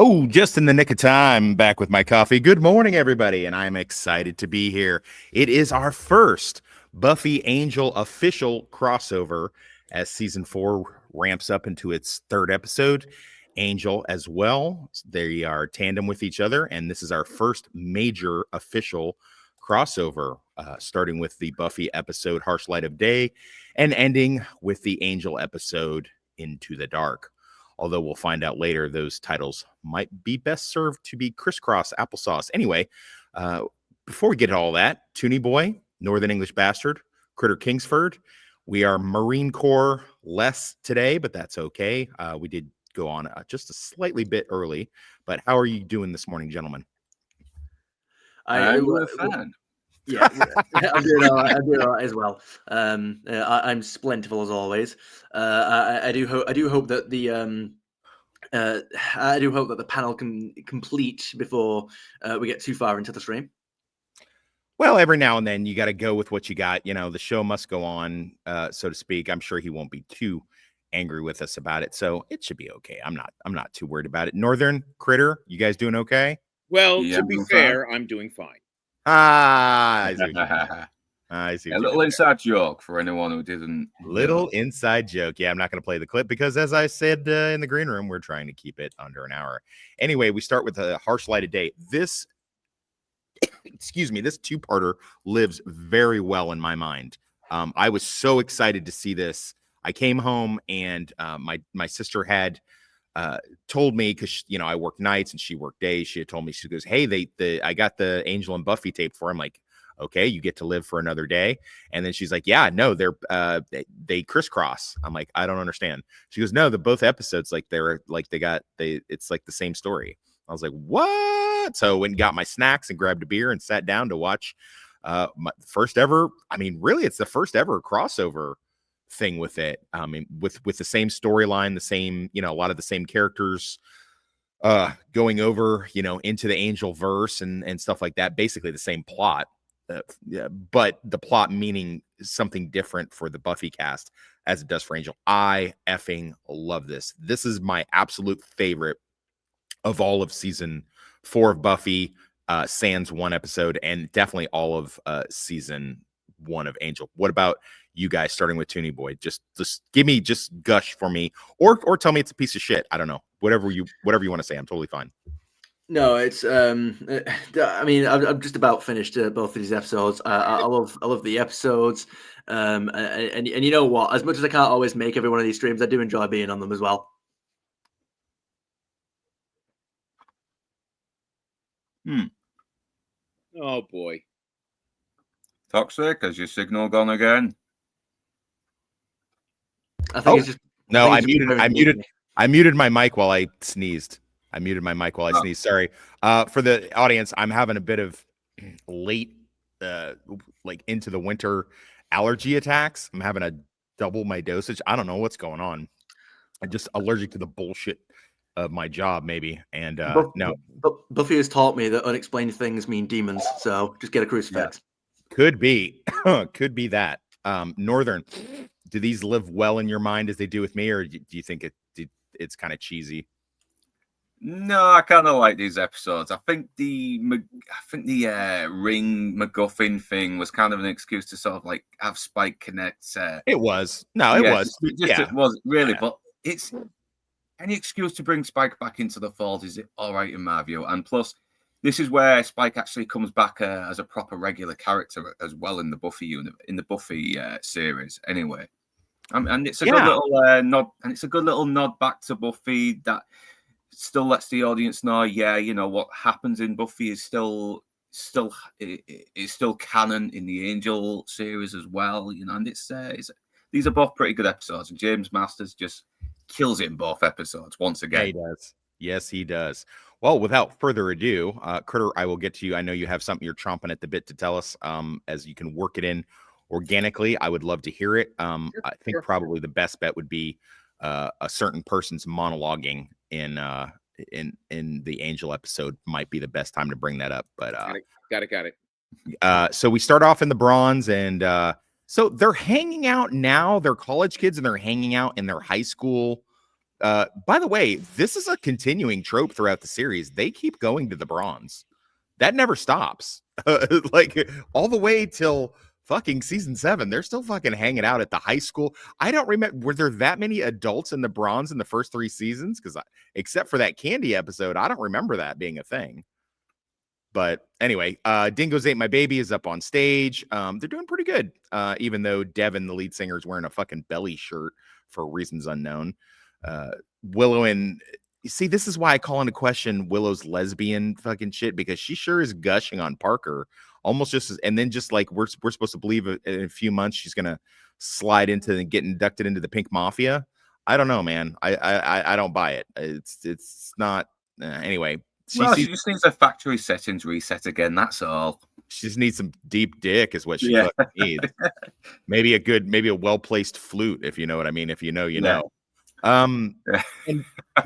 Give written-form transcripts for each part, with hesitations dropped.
Oh, just in the nick of time, back with my coffee. Good morning, everybody, and I'm excited to be here. It is our first Buffy Angel official crossover as season 4 ramps up into its third episode. Angel as well. They are tandem with each other, and this is our first major official crossover, starting with the Buffy episode Harsh Light of Day and ending with the Angel episode Into the Dark. Although we'll find out later, those titles might be best served to be crisscross applesauce. Anyway, before we get to all that, Toonie Boy, Northern English Bastard, Critter Kingsford, we are Marine Corps less today, but that's okay. We did go on just a slightly bit early, but how are you doing this morning, gentlemen? You were a fan. Yeah, I'm doing all right. I'm doing all right as well. I'm splentiful as always. I do hope that the panel can complete before we get too far into the stream. Well, every now and then you got to go with what you got. You know, the show must go on, so to speak. I'm sure he won't be too angry with us about it, so it should be okay. I'm not too worried about it. Northern Critter, you guys doing okay? Well, to be fair, I'm doing fine. I see. A little inside joke for anyone who didn't. Little inside joke. Yeah, I'm not going to play the clip because, as I said in the green room, we're trying to keep it under an hour. Anyway, we start with a Harsh Light of Day. This, this two-parter lives very well in my mind. I was so excited to see this. I came home and my sister had told me, because I work nights and she worked days. She had told me, she goes, "Hey, I got the Angel and Buffy tape for him." Like, okay, you get to live for another day. And then she's like, "Yeah, no, they crisscross." I'm like, "I don't understand." She goes, "No, both episodes, like it's like the same story." I was like, "What?" So I went and got my snacks and grabbed a beer and sat down to watch my first ever. I mean, really, it's the first ever crossover thing with it. I mean, with the same storyline, the same, a lot of the same characters going over, into the Angel verse and stuff like that. Basically the same plot, but the plot meaning something different for the Buffy cast as it does for Angel. I effing love this. This is my absolute favorite of all of season 4 of Buffy, sans one episode, and definitely all of season 1 of Angel. What about you guys, starting with Toonie Boy? Just give me, just gush for me, or tell me it's a piece of shit. I don't know. Whatever you want to say, I'm totally fine. No, it's I mean, I'm just about finished both of these episodes. I love the episodes, and you know what? As much as I can't always make every one of these streams, I do enjoy being on them as well. Oh boy. Toxic, has your signal gone again? I think it's just no. I muted my mic while I sneezed. Sorry. For the audience, I'm having a bit of late, like into the winter allergy attacks. I'm having to double my dosage. I don't know what's going on. I'm just allergic to the bullshit of my job, maybe. And no. Buffy has taught me that unexplained things mean demons. So just get a crucifix. Yeah. Could be that. Northern, do these live well in your mind as they do with me, or do you think it's kind of cheesy? No, I kind of like these episodes. I think the ring MacGuffin thing was kind of an excuse to sort of like have Spike connect. It was. It was really, but it's any excuse to bring Spike back into the fold is all right in my view. And plus, this is where Spike actually comes back as a proper regular character as well in the Buffy series. Anyway, and it's a good little nod, and it's a good little nod back to Buffy that still lets the audience know, what happens in Buffy is still canon in the Angel series as well. And these are both pretty good episodes, and James Masters just kills it in both episodes once again. Yeah, he does. Yes, he does. Well, without further ado, Critter, I will get to you. I know you have something you're chomping at the bit to tell us, as you can work it in organically. I would love to hear it. I think probably the best bet would be a certain person's monologuing in the Angel episode might be the best time to bring that up. But got it. So we start off in the Bronze, and so they're hanging out now. They're college kids, and they're hanging out in their high school By the way, this is a continuing trope throughout the series. They keep going to the bronze. That never stops. Like all the way till fucking season 7. They're still fucking hanging out at the high school. I don't remember, were there that many adults in the bronze in the first 3 seasons? Because except for that Candy episode, I don't remember that being a thing. But anyway, Dingoes Ate My Baby is up on stage. They're doing pretty good, even though Devin, the lead singer, is wearing a fucking belly shirt for reasons unknown. Willow and see, this is why I call into question Willow's lesbian fucking shit, because she sure is gushing on Parker almost just as, and then just like we're supposed to believe in a few months she's gonna slide into and get inducted into the Pink Mafia. I don't know, man. I don't buy it. It's not anyway. She just needs a factory settings reset again. That's all. She just needs some deep dick, is what she fucking needs. Maybe a well-placed flute, if you know what I mean. If you know, you know. And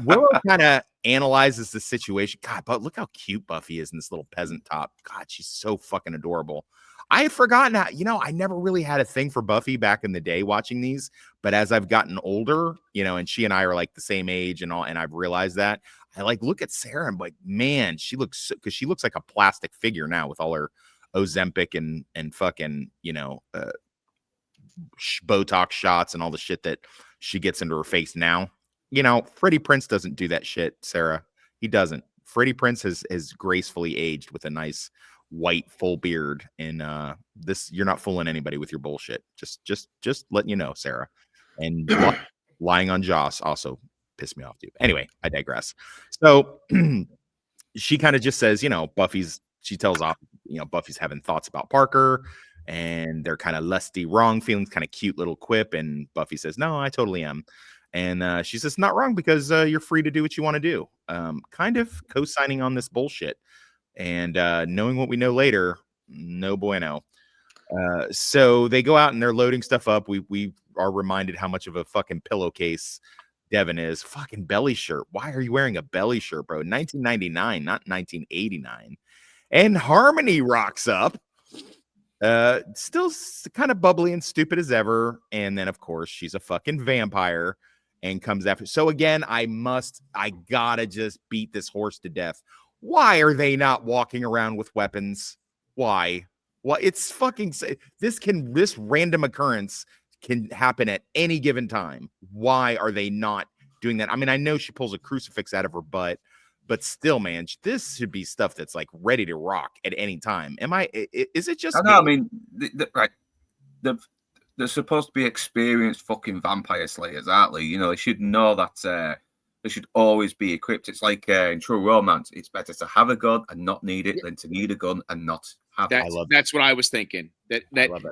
Willow kind of analyzes the situation. God, but look how cute Buffy is in this little peasant top. God, she's so fucking adorable. I had forgotten how, I never really had a thing for Buffy back in the day watching these, but as I've gotten older, and she and I are like the same age and all, and I've realized that I like look at Sarah and I'm like, man, she looks, because she looks like a plastic figure now with all her Ozempic and fucking, Botox shots and all the shit that she gets into her face now. Freddie Prinze doesn't do that shit, Sarah. He doesn't. Freddie Prinze has gracefully aged with a nice white full beard, and this, you're not fooling anybody with your bullshit. Just letting you know, Sarah. And lying on Joss also pissed me off too. Anyway, I digress. So she kind of just says, she tells off, Buffy's having thoughts about Parker, and they're kind of lusty, wrong feelings, kind of cute little quip. And Buffy says, no, I totally am. And she says, not wrong, because you're free to do what you want to do. Kind of co-signing on this bullshit. And knowing what we know later, no bueno. So they go out and they're loading stuff up. We are reminded how much of a fucking pillowcase Devin is. Fucking belly shirt. Why are you wearing a belly shirt, bro? 1999, not 1989. And Harmony rocks up. Still kind of bubbly and stupid as ever. And then, of course, she's a fucking vampire and comes after. So again, I gotta just beat this horse to death. Why are they not walking around with weapons? Why? Well, it's fucking, this random occurrence can happen at any given time. Why are they not doing that? I mean, I know she pulls a crucifix out of her butt, but still, man, this should be stuff that's like ready to rock at any time. Is it just? I mean, right. They're supposed to be experienced fucking vampire slayers, aren't they? They should know that they should always be equipped. It's like in True Romance, it's better to have a gun and not need it than to need a gun and not have it. That's what I was thinking. That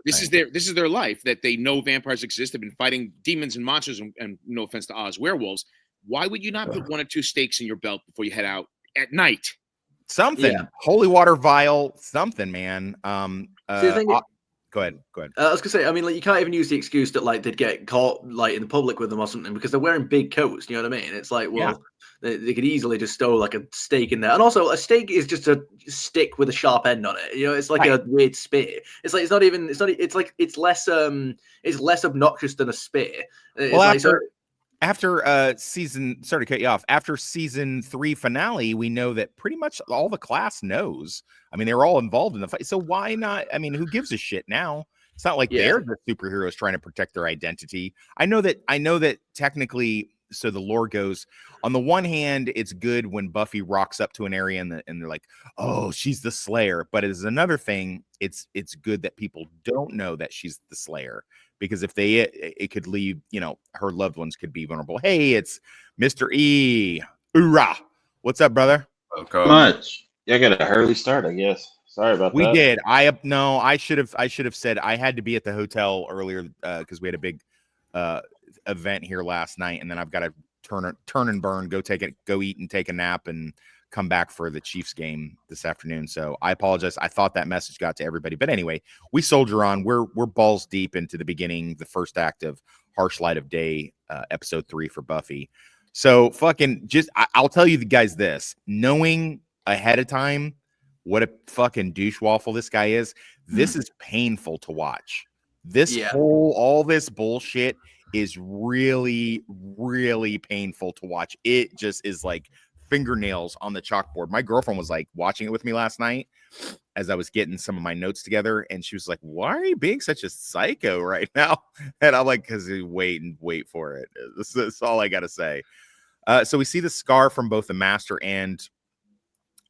this is their life, that they know vampires exist. They've been fighting demons and monsters, and no offense to Oz, werewolves. Why would you not put 1 or 2 stakes in your belt before you head out at night? Something. Holy water vial, something, man. Go ahead. I was gonna say, I mean, like, you can't even use the excuse that like they'd get caught like in the public with them or something, because they're wearing big coats. You know what I mean? It's like, well, they could easily just stow like a stake in there, and also a stake is just a stick with a sharp end on it. It's like a weird spear. It's like it's less obnoxious than a spear. After season, sorry to cut you off, after season 3 finale, we know that pretty much all the class knows. I mean, they were all involved in the fight. So why not? I mean, who gives a shit now? It's not like they're the superheroes trying to protect their identity. I know that technically, so the lore goes, on the one hand, it's good when Buffy rocks up to an area and they're like, oh, she's the Slayer. But as another thing, it's good that people don't know that she's the Slayer. Because if it could leave, her loved ones could be vulnerable. Hey, it's Mr. E. Hoorah. What's up, brother? Welcome. Much. Yeah, I got an early start, I guess. Sorry about that. We did. I should have said I had to be at the hotel earlier because we had a big event here last night, and then I've got to turn and burn, go eat and take a nap and come back for the Chiefs game this afternoon. So I apologize. I thought that message got to everybody, but anyway, we soldier on. We're balls deep into the beginning, the first act of Harsh Light of Day, episode 3 for Buffy. So fucking I'll tell you guys this, knowing ahead of time what a fucking douche waffle this guy is, this is painful to watch. All this bullshit is really, really painful to watch. It just is like fingernails on the chalkboard. My girlfriend was like watching it with me last night as I was getting some of my notes together, and she was like, "Why are you being such a psycho right now?" And I'm like, "Because you wait for it." That's all I gotta say. So we see the scar from both the Master and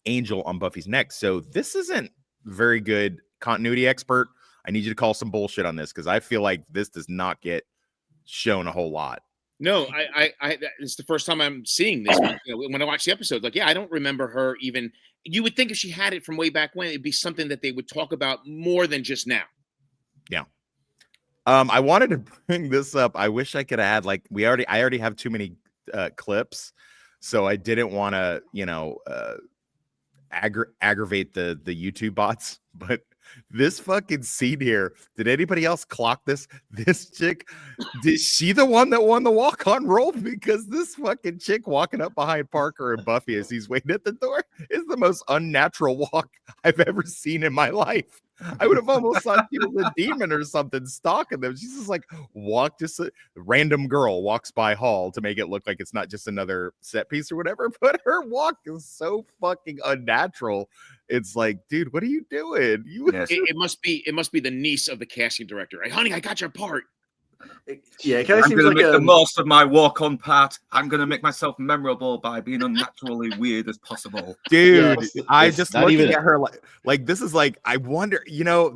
Angel on Buffy's neck. So this isn't very good continuity expert. I need you to call some bullshit on this because I feel like this does not get shown a whole lot. No, it's the first time I'm seeing this. When I watch the episode, like, yeah, I don't remember her even. You would think if she had it from way back when, it'd be something that they would talk about more than just now. Yeah. I wanted to bring this up. I wish I could have had I already have too many clips, so I didn't want to, aggravate the YouTube bots, but this fucking scene here, did anybody else clock this? This chick, did she the one that won the walk-on role? Because this fucking chick walking up behind Parker and Buffy as he's waiting at the door is the most unnatural walk I've ever seen in my life. I would have almost thought she was a demon or something stalking them. She's just like just a random girl walks by Hall to make it look like it's not just another set piece or whatever, but her walk is so fucking unnatural. It's like, dude, what are you doing? It must be the niece of the casting director. Hey, honey, I got your part. Yeah, it kind of I'm seems going to like make the most of my walk-on part. I'm going to make myself memorable by being unnaturally weird as possible. Dude, Yeah, I it's just not looking even at her like this is like, I wonder,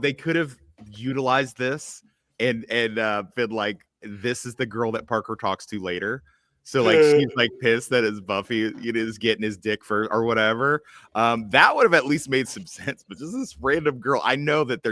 they could have utilized this and been like, this is the girl that Parker talks to later. So like she's like pissed that his Buffy is getting his dick for or whatever. That would have at least made some sense. But just this random girl, I know that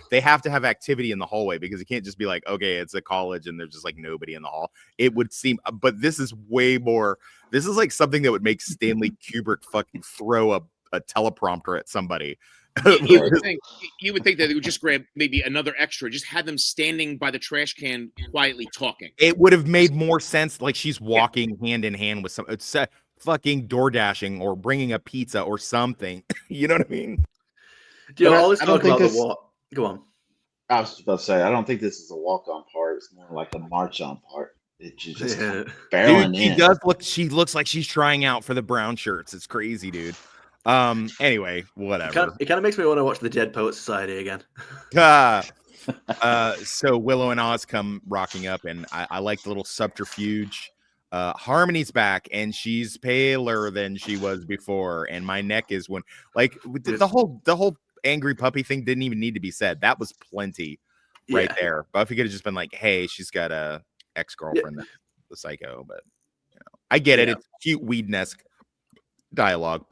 they have to have activity in the hallway because it can't just be like, okay, it's a college and there's just like nobody in the hall. It would seem, but this is way more. This is like something that would make Stanley Kubrick fucking throw a teleprompter at somebody. You would think that they would just grab maybe another extra, just have them standing by the trash can quietly talking. It would have made more sense, like she's walking hand in hand with some fucking door dashing or bringing a pizza or something. You know what I mean? All this I don't talk think about this. the what? Go on. I was about to say, I don't think this is a walk-on part. It's more like a march-on part. She's just barreling in. She looks like she's trying out for the brown shirts. It's crazy, dude. Anyway, whatever. It kind of makes me want to watch the Dead Poet Society again. So Willow and Oz come rocking up, and I like the little subterfuge. Harmony's back, and she's paler than she was before, and my neck is the whole angry puppy thing didn't even need to be said. That was plenty right there. Buffy could have just been like, hey, she's got a ex-girlfriend that's the psycho, but I get it. It's cute Whedon-esque dialogue,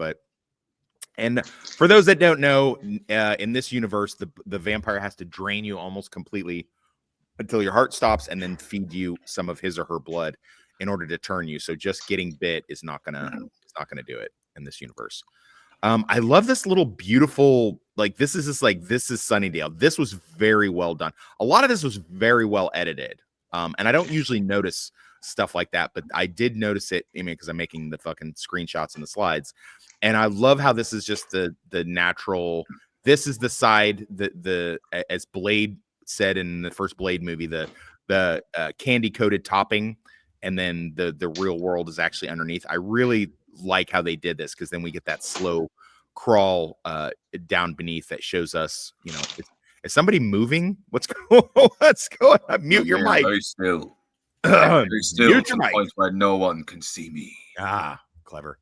and for those that don't know, in this universe, the vampire has to drain you almost completely until your heart stops and then feed you some of his or her blood in order to turn you. So just getting bit is not gonna do it in this universe. I love this little beautiful, this is Sunnydale. This was very well done. A lot of this was very well edited. And I don't usually notice stuff like that, but I did notice it, because I'm making the fucking screenshots and the slides. And I love how this is just the natural. This is the side that as Blade said in the first Blade movie, the candy coated topping, and then the real world is actually underneath. I really like how they did this because then we get that slow crawl down beneath that shows us, is somebody moving? What's going on? Mute your mic. Very still. Very still. Mute to your the mic. point where no one can see me. Clever.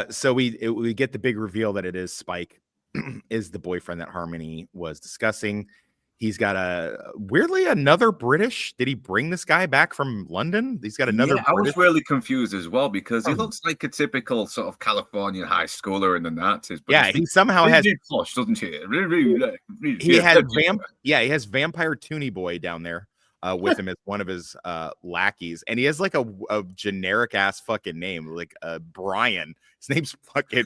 So we get the big reveal that it is Spike is the boyfriend that Harmony was discussing. He's got weirdly another British. Did he bring this guy back from London? He's got another. Yeah, I was really confused as well because he looks like a typical sort of California high schooler in the Nazis. But he somehow has posh, doesn't he? He has Vampire Toonie Boy down there with him as one of his lackeys, and he has like a generic ass fucking name, like Brian. His name's fucking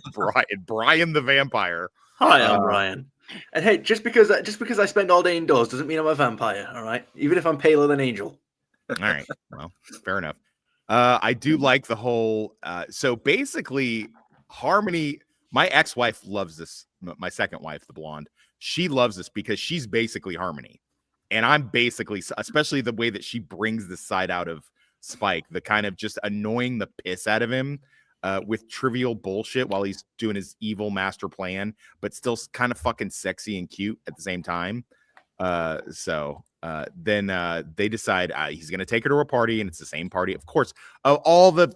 Brian the Vampire. Hi, I'm Brian. And hey, just because I spend all day indoors doesn't mean I'm a vampire, all right? Even if I'm paler than Angel. All right, well, fair enough. I do like the whole. So basically, Harmony, my ex-wife loves this. My second wife, the blonde, she loves this because she's basically Harmony, and I'm basically, especially the way that she brings this side out of Spike, the kind of just annoying the piss out of him with trivial bullshit while he's doing his evil master plan, but still kind of fucking sexy and cute at the same time. Then they decide he's going to take her to a party, and it's the same party, of course. All the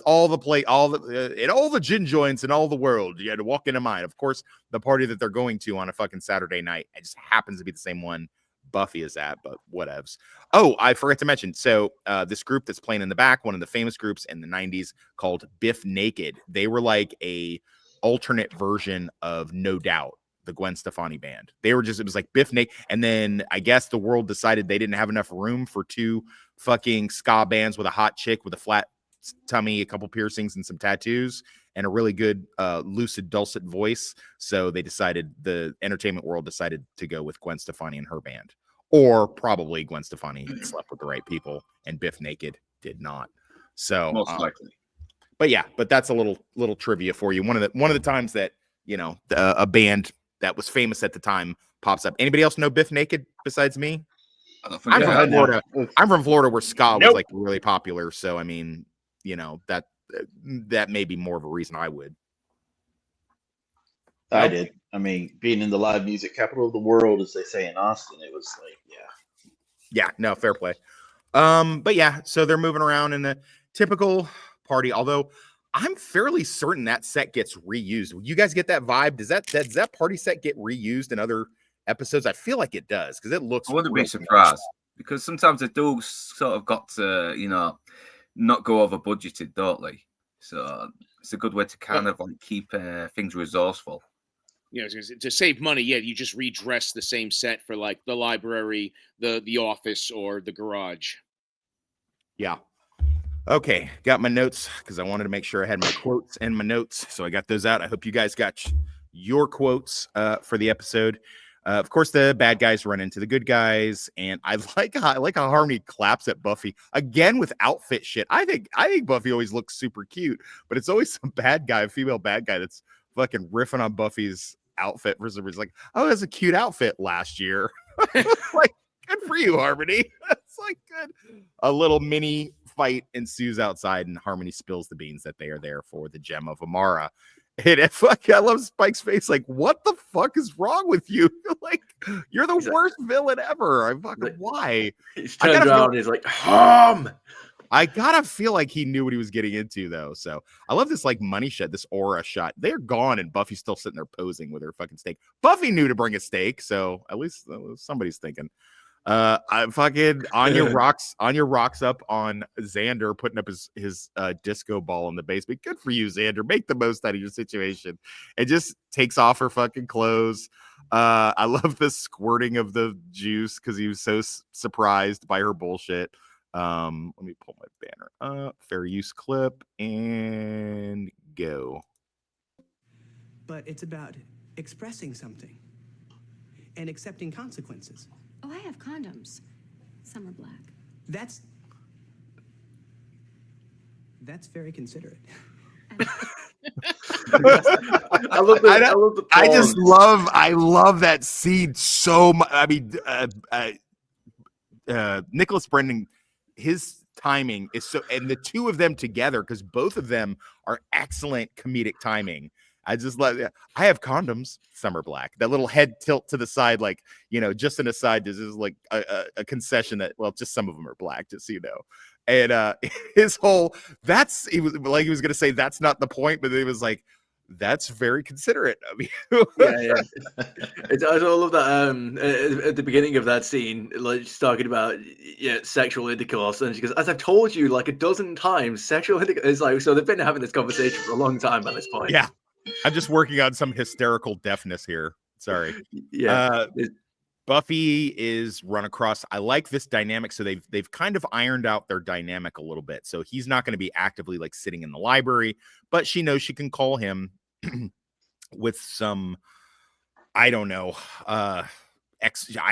gin joints in all the world. You had to walk into mine. Of course, the party that they're going to on a fucking Saturday night, it just happens to be the same one Buffy is at, but whatevs. Oh, I forgot to mention. So this group that's playing in the back, one of the famous groups in the 90s called Biff Naked. They were like a alternate version of No Doubt, the Gwen Stefani band. It was like Biff Naked. And then I guess the world decided they didn't have enough room for two fucking ska bands with a hot chick with a flat tummy, a couple piercings, and some tattoos, and a really good lucid dulcet voice. So the entertainment world decided to go with Gwen Stefani and her band. Or probably Gwen Stefani slept with the right people and Biff Naked did not. So most likely. But that's a little trivia for you. One of the times that, you know, a band that was famous at the time pops up. Anybody else know Biff Naked besides me? I'm from Florida. I'm from Florida, where ska was like really popular. So I mean, you know, that may be more of a reason I would. I did. I mean, being in the live music capital of the world, as they say in Austin, it was like, yeah, no, fair play. But yeah, so they're moving around in the typical party. Although I'm fairly certain that set gets reused. You guys get that vibe? Does that party set get reused in other episodes? I feel like it does, because it looks. I wouldn't be surprised, because sometimes they do sort of got to, you know, not go over budgeted, don't they? So it's a good way to kind of like keep things resourceful. You know, to save money, you just redress the same set for like the library, the office, or the garage. Yeah. Okay, got my notes because I wanted to make sure I had my quotes and my notes, so I got those out. I hope you guys got your quotes for the episode. Of course, the bad guys run into the good guys, and I like how Harmony claps at Buffy again with outfit shit. I think Buffy always looks super cute, but it's always some female bad guy that's fucking riffing on Buffy's outfit for some reason. Like, oh, that's a cute outfit last year. Like, good for you, Harmony. It's like good. A little mini fight ensues outside, and Harmony spills the beans that they are there for the gem of Amara. And I love Spike's face. Like, what the fuck is wrong with you? Like, you're the worst villain ever. Why? He's turned around and he's like, hum. I gotta feel like he knew what he was getting into, though. So I love this like money shot, this aura shot. They're gone, and Buffy's still sitting there posing with her fucking steak. Buffy knew to bring a steak, so at least somebody's thinking. I fucking on your rocks up on Xander putting up his disco ball in the basement. Good for you, Xander. Make the most out of your situation. It just takes off her fucking clothes. I love the squirting of the juice because he was so surprised by her bullshit. Let me pull my banner up. Fair use clip and go. But it's about expressing something and accepting consequences. Oh, I have condoms. Some are black. That's very considerate. I love the I love that scene so much. I mean, Nicholas Brendan, his timing is so, and the two of them together, because both of them are excellent comedic timing. I just love it. I have condoms. Some are black. That little head tilt to the side, like, you know, just an aside. This is like a concession that, well, just some of them are black, just so you know. And his whole, he was going to say that's not the point, but it was like, that's very considerate of you. Yeah. I love that at the beginning of that scene, like she's talking about sexual intercourse, and she goes, as I've told you like a dozen times, sexual intercourse is like, so they've been having this conversation for a long time by this point. Yeah. I'm just working on some hysterical deafness here. Sorry. Yeah. Buffy is run across. I like this dynamic. So they've kind of ironed out their dynamic a little bit. So he's not going to be actively like sitting in the library, but she knows she can call him with some, I don't know, I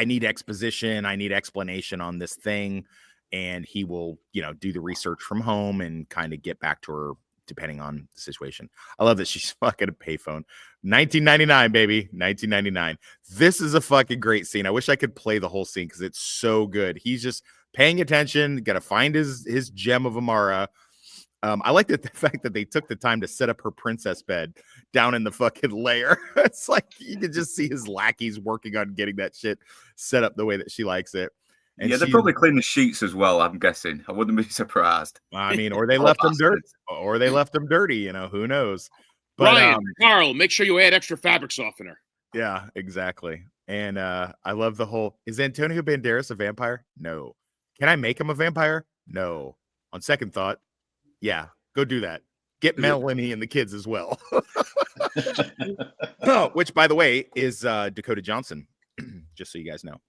need exposition. I need explanation on this thing. And he will, you know, do the research from home and kind of get back to her depending on the situation. I love that she's fucking a payphone. 1999, baby. 1999. This is a fucking great scene. I wish I could play the whole scene because it's so good. He's just paying attention, got to find his gem of Amara. I like the fact that they took the time to set up her princess bed down in the fucking lair. It's like you could just see his lackeys working on getting that shit set up the way that she likes it. And they probably clean the sheets as well, I'm guessing. I wouldn't be surprised. I mean, or they left them dirty. Or they left them dirty, who knows? But, Brian, Carl, make sure you add extra fabric softener. Yeah, exactly. And I love the whole, is Antonio Banderas a vampire? No. Can I make him a vampire? No. On second thought, yeah, go do that. Get Melanie and the kids as well. Which, by the way, is Dakota Johnson, just so you guys know.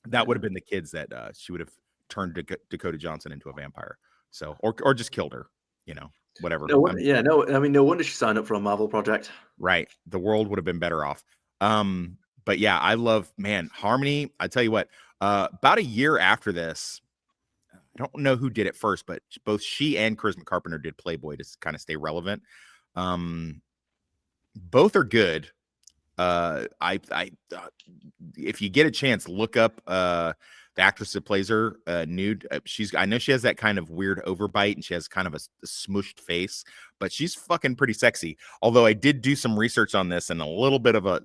That would have been the kids that she would have turned Dakota Johnson into a vampire. So, or just killed her, whatever. No wonder she signed up for a Marvel project. Right. The world would have been better off. But yeah, I love, Harmony. I tell you what, about a year after this, I don't know who did it first, but both she and Charisma Carpenter did Playboy to kind of stay relevant. Both are good. If you get a chance, look up the actress that plays her nude. I know she has that kind of weird overbite and she has kind of a smooshed face, but she's fucking pretty sexy. Although I did do some research on this and a little bit of a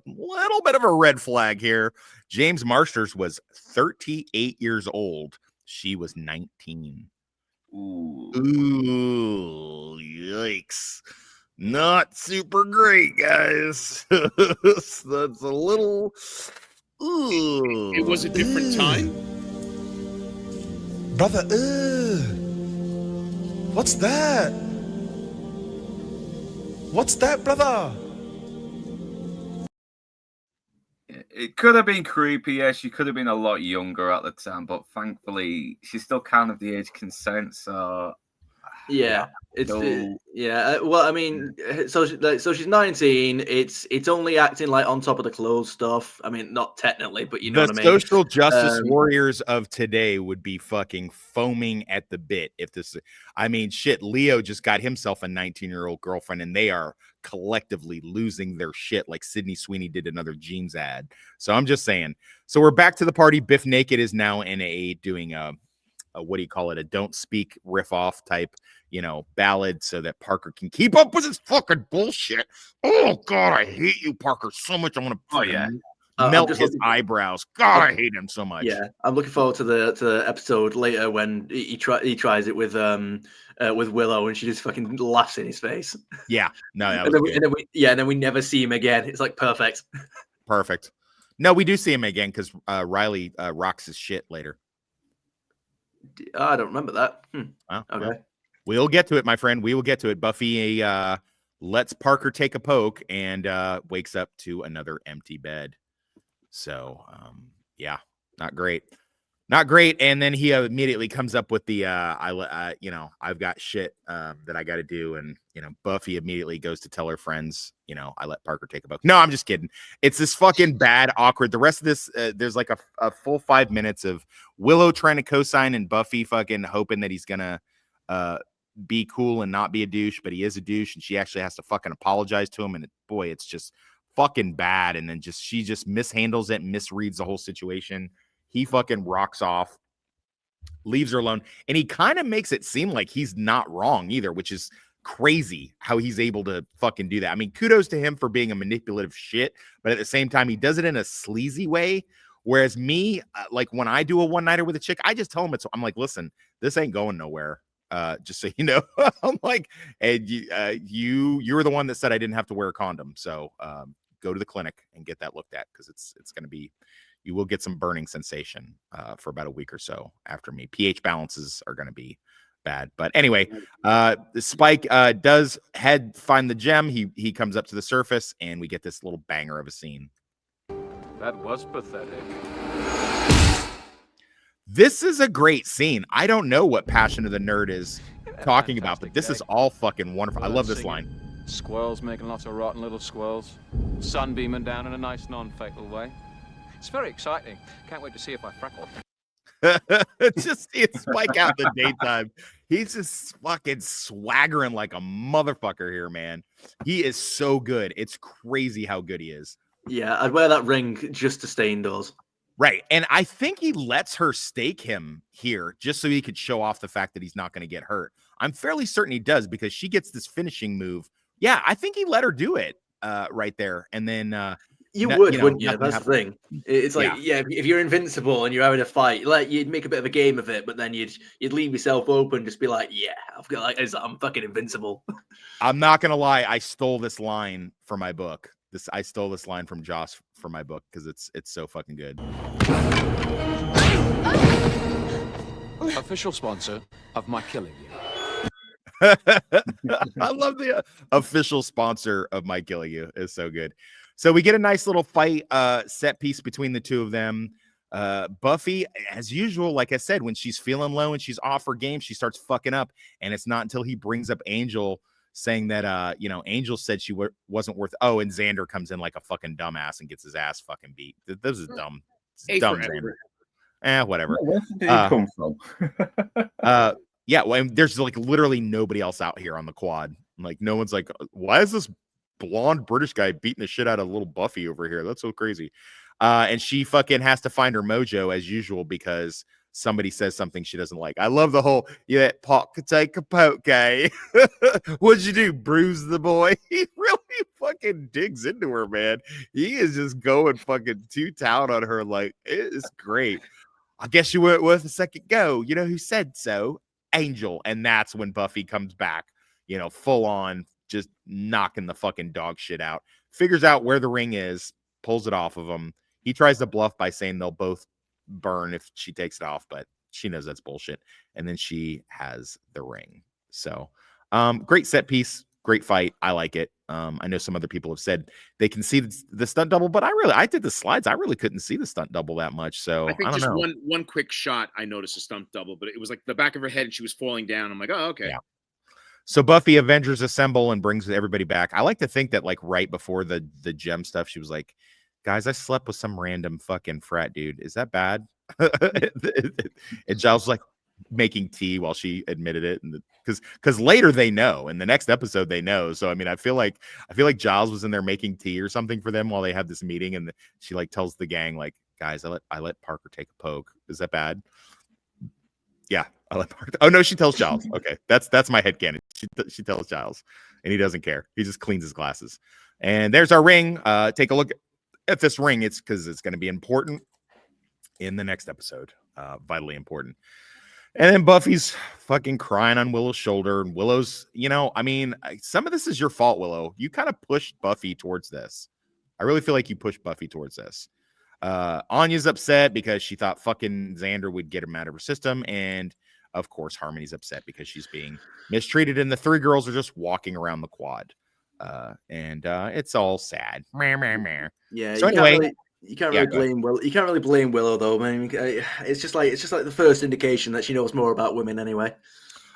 red flag here. James Marsters was 38 years old. She was 19. Ooh, yikes. Not super great, guys. That's a little. Ooh. It was a different time. Brother, what's that? What's that, brother? It could have been creepy. Yeah, she could have been a lot younger at the time, but thankfully, she's still kind of the age consent. So, yeah, well, I mean, so she's 19. It's only acting like on top of the clothes stuff. I mean, not technically, but you know what I mean. The social justice warriors of today would be fucking foaming at the bit if this. I mean, shit. Leo just got himself a 19-year-old girlfriend, and they are collectively losing their shit like Sydney Sweeney did another jeans ad. So I'm just saying. So we're back to the party. Biff Naked is now in doing a what do you call it? A don't speak riff off type, ballad so that Parker can keep up with his fucking bullshit. Oh God, I hate you, Parker, so much. I want to melt his eyebrows. God, I hate him so much. Yeah, I'm looking forward to the episode later when he tries it with Willow and she just fucking laughs in his face. Yeah, no, and then we never see him again. It's like perfect. Perfect. No, we do see him again because Riley rocks his shit later. I don't remember that. Well, okay. Well, we'll get to it, my friend. We will get to it. Buffy lets Parker take a poke and wakes up to another empty bed. So, yeah, not great. Not great. And then he immediately comes up with the, I've got shit that I got to do. And, Buffy immediately goes to tell her friends, I let Parker take a poke. No, I'm just kidding. It's this fucking bad, awkward. The rest of this, there's like a full 5 minutes of Willow trying to co-sign and Buffy fucking hoping that he's going to be cool and not be a douche, but he is a douche. And she actually has to fucking apologize to him. And boy, it's just fucking bad. And then she just mishandles it and misreads the whole situation. He fucking rocks off, leaves her alone, and he kind of makes it seem like he's not wrong either, which is crazy how he's able to fucking do that. I mean, kudos to him for being a manipulative shit, but at the same time, he does it in a sleazy way. Whereas me, like when I do a one-nighter with a chick, I just tell him I'm like, listen, this ain't going nowhere. Just so you know, I'm like, and you were the one that said I didn't have to wear a condom, so go to the clinic and get that looked at because it's going to be. You will get some burning sensation for about a week or so after me. pH balances are going to be bad. But anyway, Spike does find the gem. He comes up to the surface, and we get this little banger of a scene. That was pathetic. This is a great scene. I don't know what Passion of the Nerd is talking about, but this is all fucking wonderful. I love this line. Squirrels making lots of rotten little squirrels. Sun beaming down in a nice non-fatal way. It's very exciting. Can't wait to see if I freckle. Just see it Spike out in the daytime. He's just fucking swaggering like a motherfucker here, man. He is so good. It's crazy how good he is. Yeah, I'd wear that ring just to stay indoors. Right. And I think he lets her stake him here just so he could show off the fact that he's not going to get hurt. I'm fairly certain he does because she gets this finishing move. Yeah, I think he let her do it right there. And then wouldn't you? That's the thing. It's like, if you're invincible and you're having a fight, like you'd make a bit of a game of it, but then you'd leave yourself open, just be like, I've got I'm fucking invincible. I'm not gonna lie, I stole this line for my book. I stole this line from Joss for my book because it's so fucking good. Official sponsor of my killing you. I love the official sponsor of my killing you. It's so good. So we get a nice little fight set piece between the two of them. Buffy, as usual, like I said, when she's feeling low and she's off her game, she starts fucking up. And it's not until he brings up Angel saying that, Angel said she wasn't worth. Oh, and Xander comes in like a fucking dumbass and gets his ass fucking beat. This is dumb. It's dumb, Xander. Whatever. Where did he come from? Yeah, well, there's like literally nobody else out here on the quad. Like, no one's like, why is this blonde British guy beating the shit out of little Buffy over here? That's so crazy. And she fucking has to find her mojo as usual because somebody says something she doesn't like. I love the whole, that pot could take a poke, guy. What'd you do, bruise the boy? He really fucking digs into her, man. He is just going fucking to town on her. Like, it is great. I guess you weren't worth a second go. You know who said so? Angel. And that's when Buffy comes back, full on, just knocking the fucking dog shit out. Figures out where the ring is, pulls it off of him. He tries to bluff by saying they'll both burn if she takes it off, but she knows that's bullshit. And then she has the ring. So great set piece, great fight. I like it. I know some other people have said they can see the stunt double, but I did the slides. I really couldn't see the stunt double that much. So I think don't just know. one quick shot, I noticed a stunt double, but it was like the back of her head and she was falling down. I'm like, oh, okay. Yeah. So Buffy Avengers assemble and brings everybody back. I like to think that like right before the gem stuff, she was like, guys, I slept with some random fucking frat dude. Is that bad? And Giles was like making tea while she admitted it. And because later they know, in the next episode they know. So I mean, I feel like Giles was in there making tea or something for them while they had this meeting, and she like tells the gang like, guys, I let Parker take a poke. Is that bad? Yeah, I let Parker. Oh no, she tells Giles. Okay, that's my headcanon. She tells Giles, and he doesn't care. He just cleans his glasses. And there's our ring. Take a look at this ring. It's because it's going to be important in the next episode. Vitally important. And then Buffy's fucking crying on Willow's shoulder, and Willow's, some of this is your fault, Willow. You kind of pushed Buffy towards this. I really feel like you pushed Buffy towards this. Anya's upset because she thought fucking Xander would get him out of her system. And of course, Harmony's upset because she's being mistreated. And the three girls are just walking around the quad. And it's all sad. Yeah. So anyway, you can't really blame Willow. You can't really blame Willow though. I mean, it's just like the first indication that she knows more about women anyway.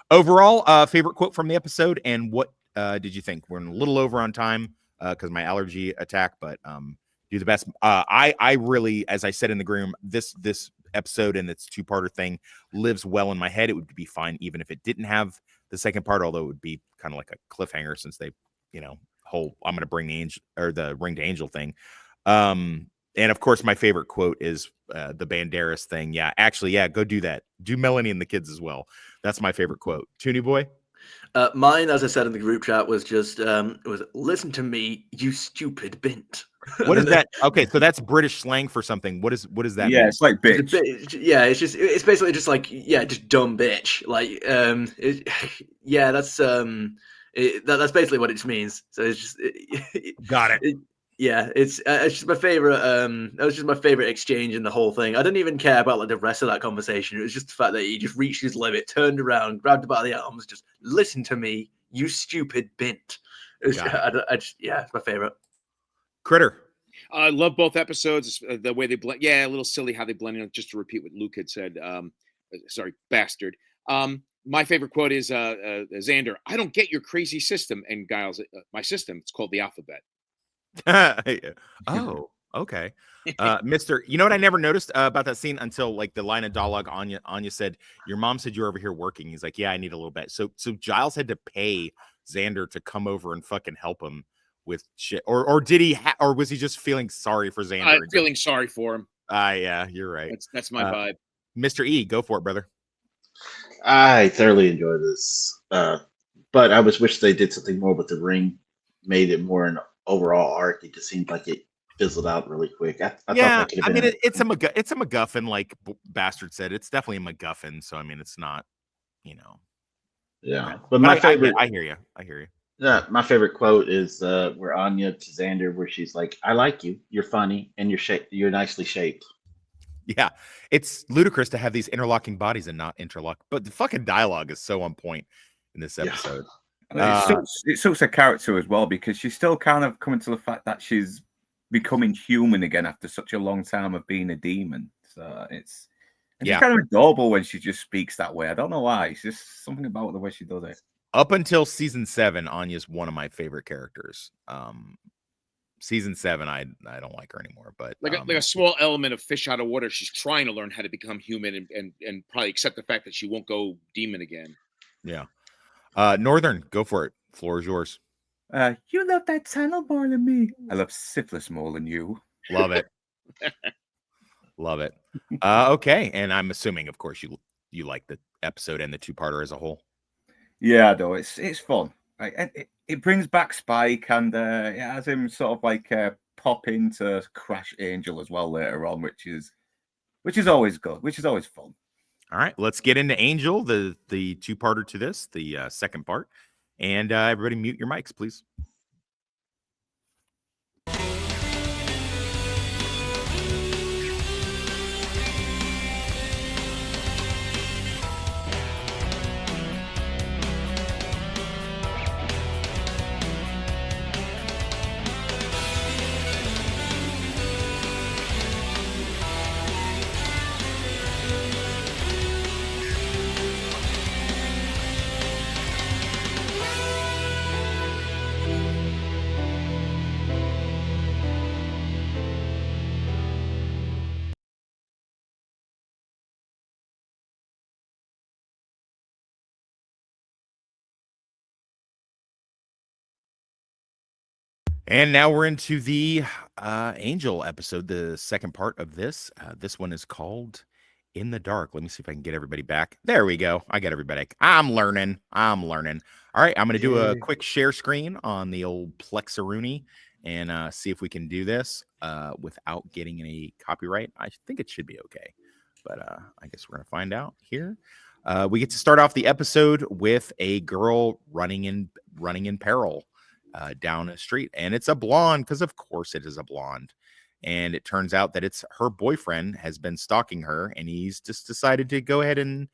Overall, favorite quote from the episode, and what did you think? We're a little over on time because my allergy attack, but do the best. I really, as I said in the groom, this episode and its two-parter thing lives well in my head. It would be fine even if it didn't have the second part, although it would be kind of like a cliffhanger since they, whole I'm going to bring the angel or the ring to Angel thing. And of course, my favorite quote is the Banderas thing. Yeah, actually, go do that. Do Melanie and the kids as well. That's my favorite quote. Toonie boy. Mine, as I said in the group chat, was just listen to me, you stupid bint. What is that? Okay, so that's British slang for something. What is that? Yeah, mean? It's like bitch. It's basically just like just dumb bitch. Like that's basically what it just means. So it's just got it. It's just my favorite. That was just my favorite exchange in the whole thing. I didn't even care about like the rest of that conversation. It was just the fact that he just reached his limit, turned around, grabbed her by the arms, just listen to me, you stupid bint. It's my favorite. Critter. I love both episodes. The way they blend. Yeah, a little silly how they blend in. Just to repeat what Luke had said. Sorry, bastard. My favorite quote is Xander. I don't get your crazy system. And Giles, my system. It's called the alphabet. Oh, okay. Mr. You know what I never noticed about that scene until like the line of dialogue Anya said, your mom said you're over here working. He's like, yeah, I need a little bit. So Giles had to pay Xander to come over and fucking help him with shit. Or did he or was he just feeling sorry for Xander? Feeling sorry for him. Yeah, you're right. That's my vibe. Mr. E, go for it, brother. I thoroughly enjoy this, but I wish they did something more with the ring, made it more an overall arc. It just seemed like it fizzled out really quick. I thought that could have been. It's a MacGuffin, like Bastard said. It's definitely a MacGuffin. So I mean, it's not, Yeah, but my favorite. I hear you. I hear you. Yeah, my favorite quote is where Anya to Xander, where she's like, "I like you. You're funny, and you're nicely shaped." Yeah, it's ludicrous to have these interlocking bodies and not interlock. But the fucking dialogue is so on point in this episode. It suits her character as well, because she's still kind of coming to the fact that she's becoming human again after such a long time of being a demon. So it's kind of adorable when she just speaks that way. I don't know why. It's just something about the way she does it. Up until season 7, Anya's one of my favorite characters. Season 7, I don't like her anymore, but like a small element of fish out of water. She's trying to learn how to become human and probably accept the fact that she won't go demon again. Yeah. Northern, go for it. Floor is yours. You love that tunnel more than me. I love syphilis more than you. Love it. Love it. Okay, and I'm assuming, of course, you like the episode and the two-parter as a whole. Yeah, though it's fun. It brings back Spike, and it has him sort of like pop into Crash Angel as well later on, which is always good, which is always fun. All right, let's get into Angel, the two-parter to this, the second part, and everybody mute your mics, please. And now we're into the Angel episode, the second part of this. This one is called In the Dark. Let me see if I can get everybody back. There we go. I got everybody. I'm learning. All right, I'm going to do a quick share screen on the old Plexaroonie and see if we can do this without getting any copyright. I think it should be okay, but I guess we're going to find out here. We get to start off the episode with a girl running in peril down a street, and it's a blonde, because of course it is a blonde. And it turns out that it's her boyfriend has been stalking her, and he's just decided to go ahead and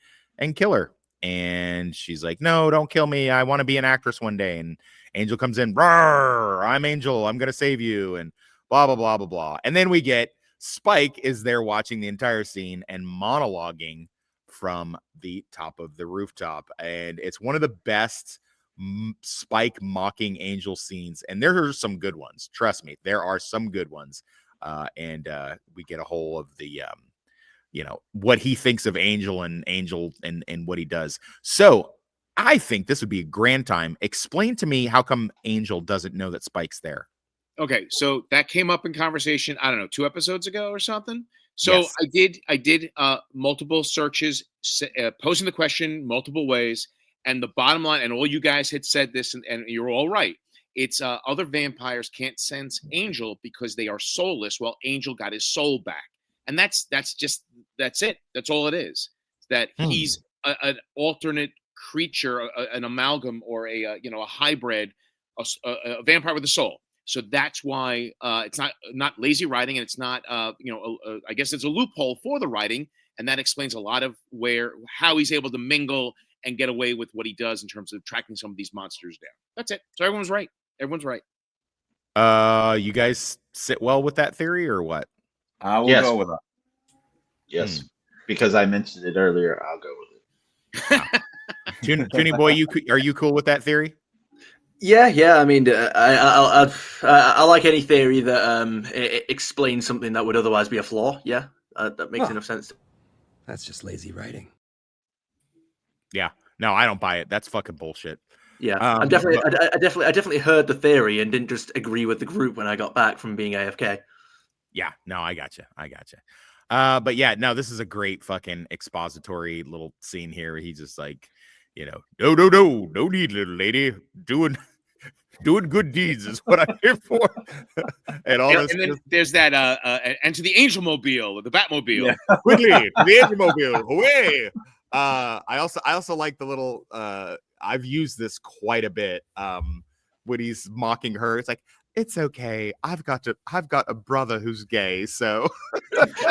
kill her. And she's like, "No, don't kill me. I want to be an actress one day." And Angel comes in, "Rawr, I'm Angel. I'm going to save you." And blah, blah, blah, blah, blah. And then we get Spike is there watching the entire scene and monologuing from the top of the rooftop. And it's one of the best Spike mocking Angel scenes, and there are some good ones. Trust me, there are some good ones. And we get a whole of the what he thinks of Angel and what he does. So I think this would be a grand time. Explain to me how come Angel doesn't know that Spike's there. Okay, so that came up in conversation, I don't know, 2 episodes ago or something. So yes. I did multiple searches, posing the question multiple ways. And the bottom line, and all you guys had said this, and you're all right. It's other vampires can't sense Angel because they are soulless. Well, Angel got his soul back, and that's it. That's all it is. That he's an alternate creature, an amalgam, or a hybrid, a vampire with a soul. So that's why it's not lazy writing, and it's not I guess it's a loophole for the writing, and that explains a lot of how he's able to mingle and get away with what he does in terms of tracking some of these monsters down. That's it. So everyone's right. You guys sit well with that theory or what? I will go with that. Yes, because I mentioned it earlier. I'll go with it. Toonie boy, are you cool with that theory? Yeah. I mean, I like any theory that explains something that would otherwise be a flaw. Yeah, that makes enough sense. That's just lazy writing. Yeah, no, I don't buy it. That's fucking bullshit. Yeah, I definitely heard the theory and didn't just agree with the group when I got back from being AFK. Yeah, no, I gotcha. But yeah, no, this is a great fucking expository little scene here. He's just like, no need, little lady. Doing good deeds is what I'm here for. And all this. And then there's that and to the Angel Mobile, the Batmobile. Yeah. Quickly, to the Angel Mobile. Away. I also like the little I've used this quite a bit. When he's mocking her, it's like, it's okay. I've got a brother who's gay, so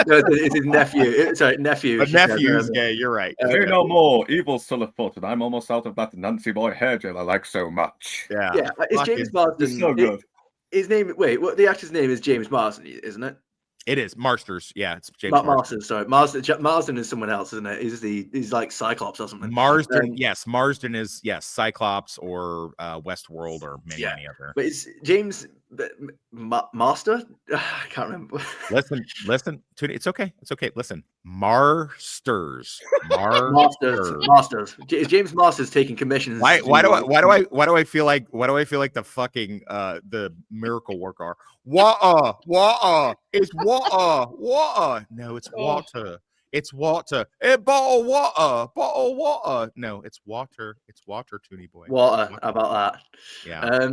No, it's his nephew. Sorry, nephew. a nephew is gay. You're right. Say no more. Evil's still afoot, and I'm almost out of that Nancy boy hair gel I like so much. Yeah. It's James Marsden. It's so good. His name. Wait, what? The actor's name is James Marsden, isn't it? It is Marsters. Yeah, it's James Marsden. Sorry, Marsden is someone else, isn't it? He's like Cyclops or something. Marsden. Yes, Marsden is Cyclops or Westworld or many other. But it's James Master. I can't remember. Listen. It's okay. It's okay. Listen, Masters. Masters. James Masters taking commissions. Why do I feel like the fucking the miracle worker? Water. It's water. No, it's water. It's water. A bottle water. No, it's water. It's water, Toonie boy. Water. How about that? Yeah.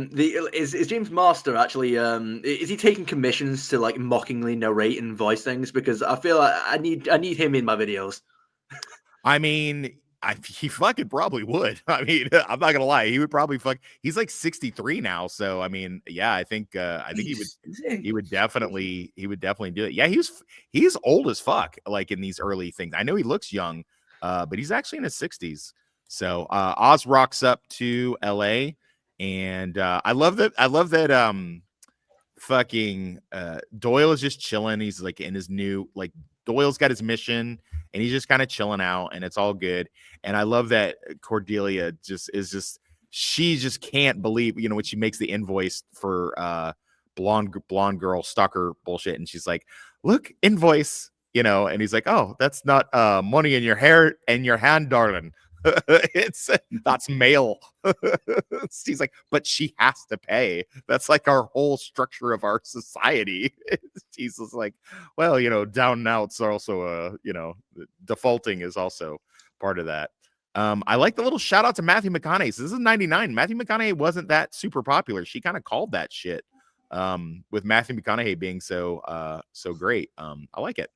Is James Master actually is he taking commissions to like mockingly narrate and voice things? Because I feel like I need him in my videos. I mean, he fucking probably would. I mean, I'm not gonna lie, he would probably he's like 63 now, so I mean, yeah, I think he would definitely do it. Yeah, he's old as fuck, like in these early things. I know he looks young, but he's actually in his 60s. So Oz rocks up to LA, and I love that fucking Doyle is just chilling. He's like in his new, like, Doyle's got his mission and he's just kind of chilling out and it's all good. And I love that Cordelia she just can't believe, when she makes the invoice for blonde girl stalker bullshit, and she's like, look, invoice, and he's like, oh, that's not money in your hair and your hand, darling. That's mail. He's like, but she has to pay. That's like our whole structure of our society. He's just like, well, down and outs are also defaulting is also part of that. I like the little shout out to Matthew McConaughey. So this is 99. Matthew McConaughey wasn't that super popular. She kind of called that shit. With Matthew McConaughey being so great. I like it.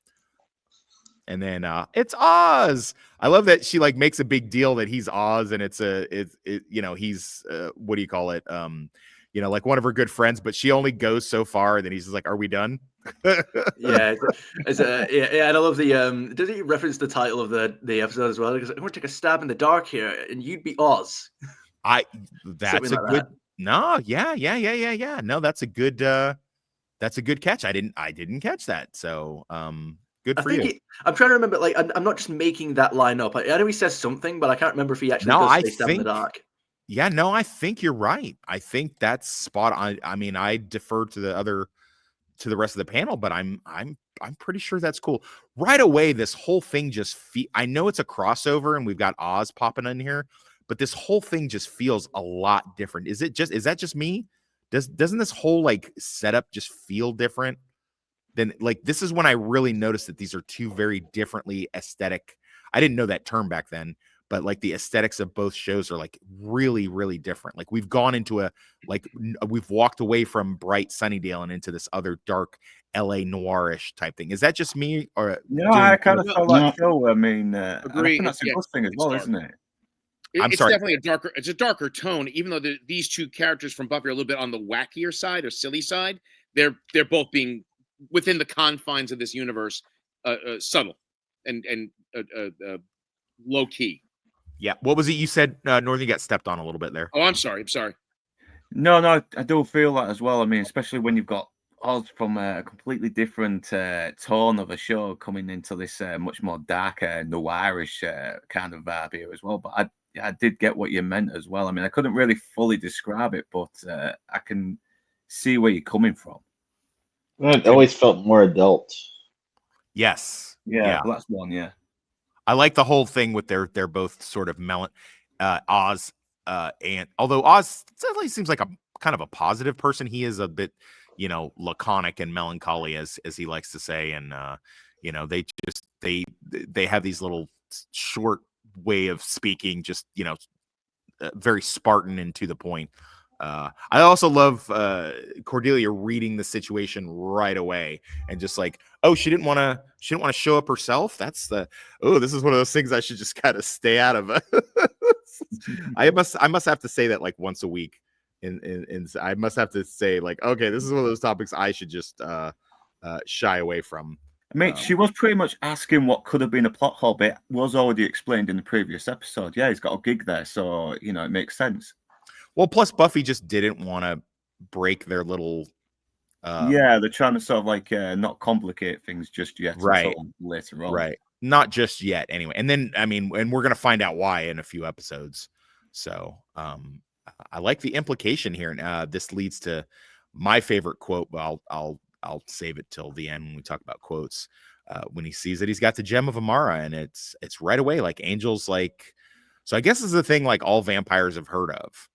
And then it's Oz. I love that she like makes a big deal that he's Oz, and he's what do you call it? Like one of her good friends, but she only goes so far. And then he's just like, "Are we done?" Yeah, and I love the does he reference the title of the episode as well? Because I'm going to take a stab in the dark here, and you'd be Oz. That's a good. No, yeah. No, that's a good catch. I didn't catch that. So good for you. I'm trying to remember. Like, I'm not just making that line up. I know he says something, but I can't remember if he actually does say stab in the dark. Yeah, no, I think you're right. I think that's spot on. I mean, I defer to the rest of the panel, but I'm pretty sure that's cool. Right away, this whole thing just I know it's a crossover and we've got Oz popping in here, but this whole thing just feels a lot different. Is that just me? Doesn't this whole like setup just feel different? Then like this is when I really noticed that these are two very differently aesthetic. I didn't know that term back then, but like the aesthetics of both shows are like really, really different. Like we've gone into we've walked away from bright Sunnydale and into this other dark LA noirish type thing. Is that just me? Or no, I kind of felt like so. I mean, agree. That's a good thing as well, isn't it? It's definitely a darker tone, even though these two characters from Buffy are a little bit on the wackier side or silly side. They're both being within the confines of this universe, subtle and low key. Yeah. What was it you said, Northern? Got stepped on a little bit there. Oh, I'm sorry. No, I do feel that as well. I mean, especially when you've got Oz from a completely different tone of a show coming into this much more darker, noirish kind of vibe here as well. But I did get what you meant as well. I mean, I couldn't really fully describe it, but I can see where you're coming from. It always felt more adult. Yes. Yeah. That's one. Yeah. I like the whole thing with they're both sort of Oz, and although Oz definitely seems like a kind of a positive person, he is a bit, laconic and melancholy as he likes to say, and they have these little short way of speaking, just very Spartan and to the point. I also love Cordelia reading the situation right away and just like, oh, she didn't want to show up herself. This is one of those things I should just kind of stay out of. I must have to say that like once a week. And I must have to say like, okay, this is one of those topics I should just shy away from. I mean, she was pretty much asking what could have been a plot hole, but it was already explained in the previous episode. Yeah, he's got a gig there, so it makes sense. Well, plus Buffy just didn't want to break their little. They're trying to sort of like not complicate things just yet, right? Until later on, right? Not just yet, anyway. And then and we're gonna find out why in a few episodes. So, I like the implication here. This leads to my favorite quote. But I'll save it till the end when we talk about quotes. When he sees that he's got the gem of Amara, and it's right away like Angel's like. So I guess this is the thing like all vampires have heard of.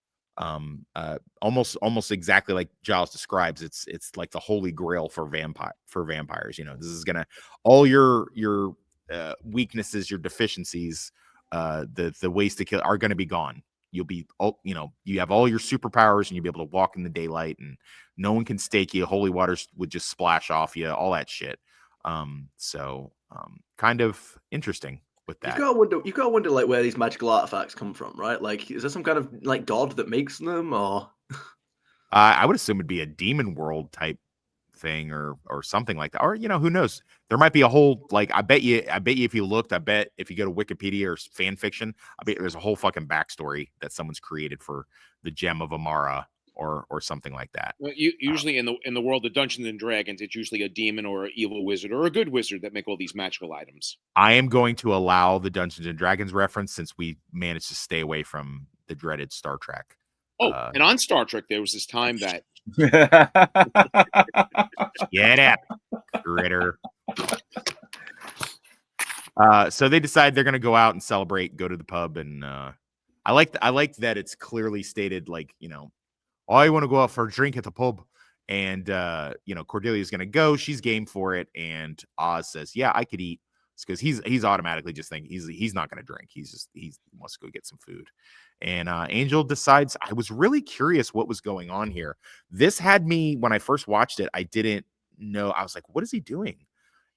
Almost exactly like Giles describes. It's like the holy grail for vampires. This is gonna all your weaknesses, your deficiencies, the ways to kill are gonna be gone. You'll be you have all your superpowers and you'll be able to walk in the daylight and no one can stake you. Holy waters would just splash off you, all that shit. Kind of interesting with that. You've got to wonder like where these magical artifacts come from, right? Like, is there some kind of like god that makes them, or? I would assume it'd be a demon world type thing or something like that, or who knows? There might be a whole like I bet you if you looked, I bet if you go to Wikipedia or fan fiction, I bet there's a whole fucking backstory that someone's created for the gem of Amara or something like that. Well, usually in the world of Dungeons and Dragons, it's usually a demon or an evil wizard or a good wizard that make all these magical items. I am going to allow the Dungeons and Dragons reference since we managed to stay away from the dreaded Star Trek. And on Star Trek, there was this time that get up, critter. So they decide they're going to go out and celebrate, go to the pub, and I like that it's clearly stated like I want to go out for a drink at the pub, and Cordelia's going to go. She's game for it, and Oz says, "Yeah, I could eat." Because he's automatically just thinking he's not going to drink. He wants to go get some food. And Angel decides. I was really curious what was going on here. This had me when I first watched it. I didn't know. I was like, what is he doing?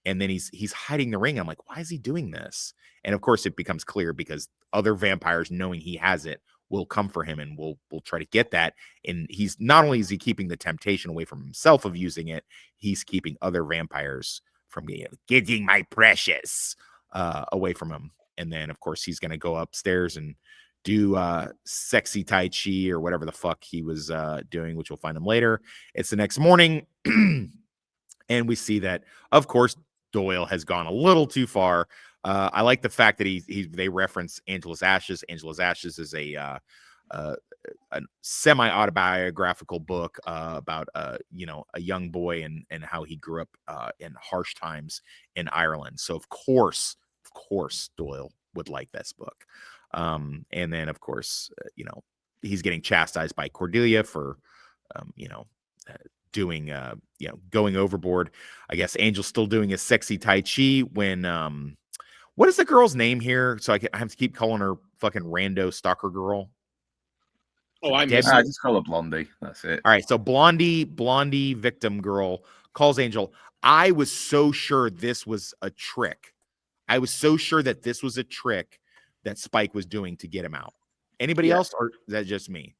And then he's hiding the ring. I'm like, why is he doing this? And of course, it becomes clear because other vampires, knowing he has it, will come for him and will try to get that. And he's not only is he keeping the temptation away from himself of using it, he's keeping other vampires from getting my precious away from him. And then, of course, he's going to go upstairs and do sexy Tai Chi or whatever the fuck he was doing, which we'll find him later. It's the next morning. And we see that, of course, Doyle has gone a little too far. I like the fact that they reference Angela's Ashes. Angela's Ashes is a semi-autobiographical book about a young boy and how he grew up in harsh times in Ireland. So of course Doyle would like this book. And then of course he's getting chastised by Cordelia for doing going overboard. I guess Angel's still doing his sexy Tai Chi when what is the girl's name here? So I have to keep calling her fucking rando stalker girl. Oh, I just call her Blondie. That's it. All right, so Blondie victim girl calls Angel. I was so sure this was a trick. I was so sure that this was a trick that Spike was doing to get him out. Anybody else, or is that just me?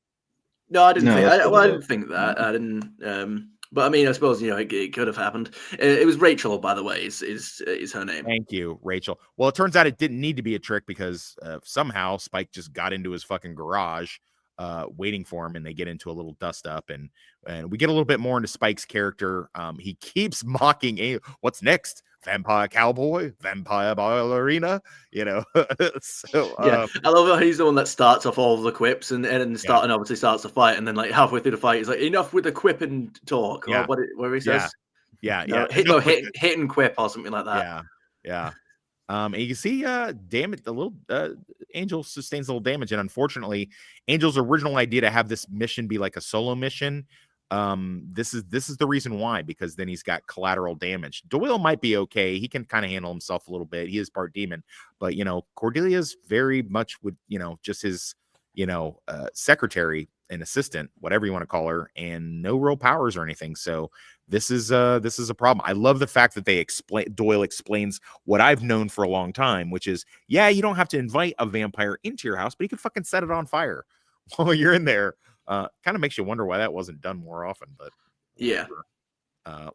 No, I didn't think. I didn't think that. I didn't. But I mean, I suppose it could have happened. It was Rachel, by the way, is her name. Thank you, Rachel. Well, it turns out it didn't need to be a trick because somehow Spike just got into his fucking garage, waiting for him, and they get into a little dust up, and we get a little bit more into Spike's character. He keeps mocking what's next. Vampire cowboy, vampire ballerina, So yeah, I love how he's the one that starts off all the quips and obviously starts the fight, and then like halfway through the fight, he's like, "Enough with the quip and talk," or where he says, hit and quip or something like that. Yeah. And you can see damage. The little Angel sustains a little damage, and unfortunately, Angel's original idea to have this mission be like a solo mission This is the reason why, because then he's got collateral damage. Doyle might be okay. He can kind of handle himself a little bit. He is part demon, but Cordelia's very much with just his secretary and assistant, whatever you want to call her, and no real powers or anything. So this is a problem. I love the fact that Doyle explains what I've known for a long time, which is, yeah, you don't have to invite a vampire into your house, but you can fucking set it on fire while you're in there. Kind of makes you wonder why that wasn't done more often, but yeah.